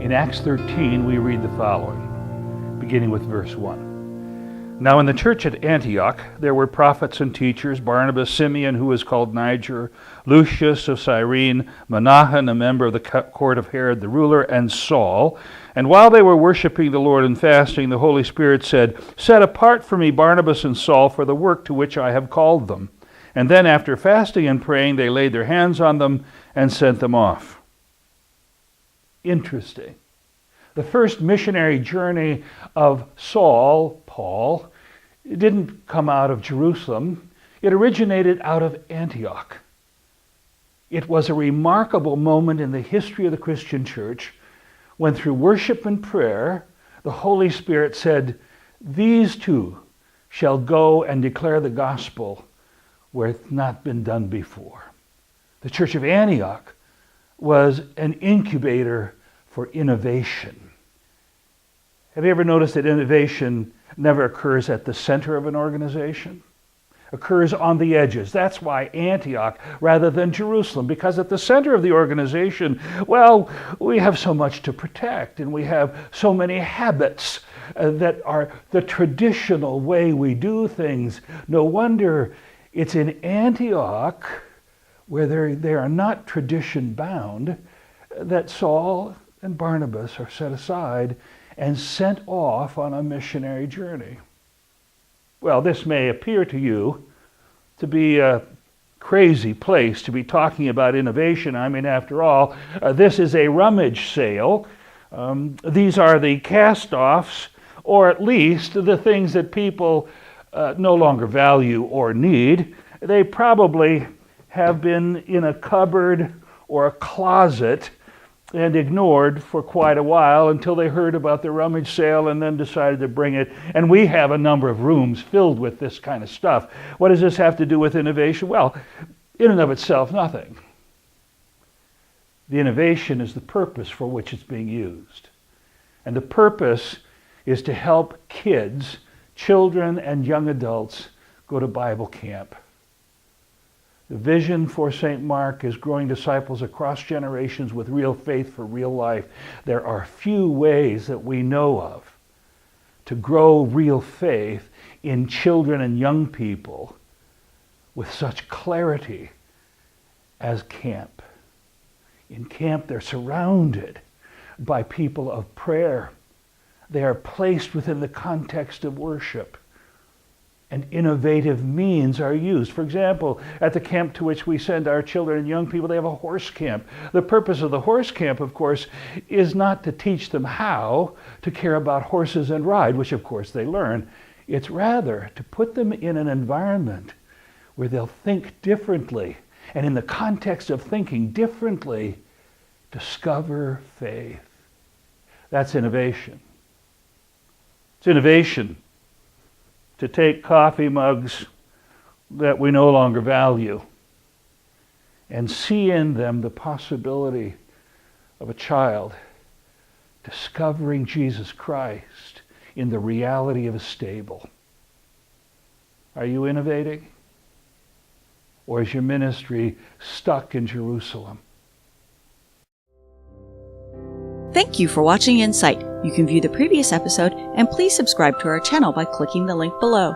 In Acts 13, we read the following, beginning with verse 1. Now in the church at Antioch there were prophets and teachers, Barnabas, Simeon, who was called Niger, Lucius of Cyrene, Manahen, a member of the court of Herod the ruler, and Saul. And while they were worshiping the Lord and fasting, the Holy Spirit said, "Set apart for me Barnabas and Saul for the work to which I have called them." And then after fasting and praying, they laid their hands on them and sent them off. Interesting. The first missionary journey of Saul, Paul, didn't come out of Jerusalem. It originated out of Antioch. It was a remarkable moment in the history of the Christian church when through worship and prayer, the Holy Spirit said, "These two shall go and declare the gospel where it's not been done before." The church of Antioch was an incubator for innovation. Have you ever noticed that innovation never occurs at the center of an organization? Occurs on the edges. That's why Antioch rather than Jerusalem, because at the center of the organization, well, we have so much to protect and we have so many habits that are the traditional way we do things. No wonder it's in Antioch, where they are not tradition bound, that Saul and Barnabas are set aside and sent off on a missionary journey. Well, this may appear to you to be a crazy place to be talking about innovation. I mean, after all, this is a rummage sale. These are the cast-offs, or at least the things that people no longer value or need. They probably have been in a cupboard or a closet and ignored for quite a while until they heard about the rummage sale and then decided to bring it. And we have a number of rooms filled with this kind of stuff. What does this have to do with innovation? Well, in and of itself, nothing. The innovation is the purpose for which it's being used. And the purpose is to help kids, children and young adults go to Bible camp. The vision for St. Mark is growing disciples across generations with real faith for real life. There are few ways that we know of to grow real faith in children and young people with such clarity as camp. In camp, they're surrounded by people of prayer. They are placed within the context of worship. And innovative means are used. For example, at the camp to which we send our children and young people, they have a horse camp. The purpose of the horse camp, of course, is not to teach them how to care about horses and ride, which of course they learn. It's rather to put them in an environment where they'll think differently, and in the context of thinking differently, discover faith. That's innovation. It's innovation to take coffee mugs that we no longer value and see in them the possibility of a child discovering Jesus Christ in the reality of a stable. Are you innovating? Or is your ministry stuck in Jerusalem? Thank you for watching Insight. You can view the previous episode and please subscribe to our channel by clicking the link below.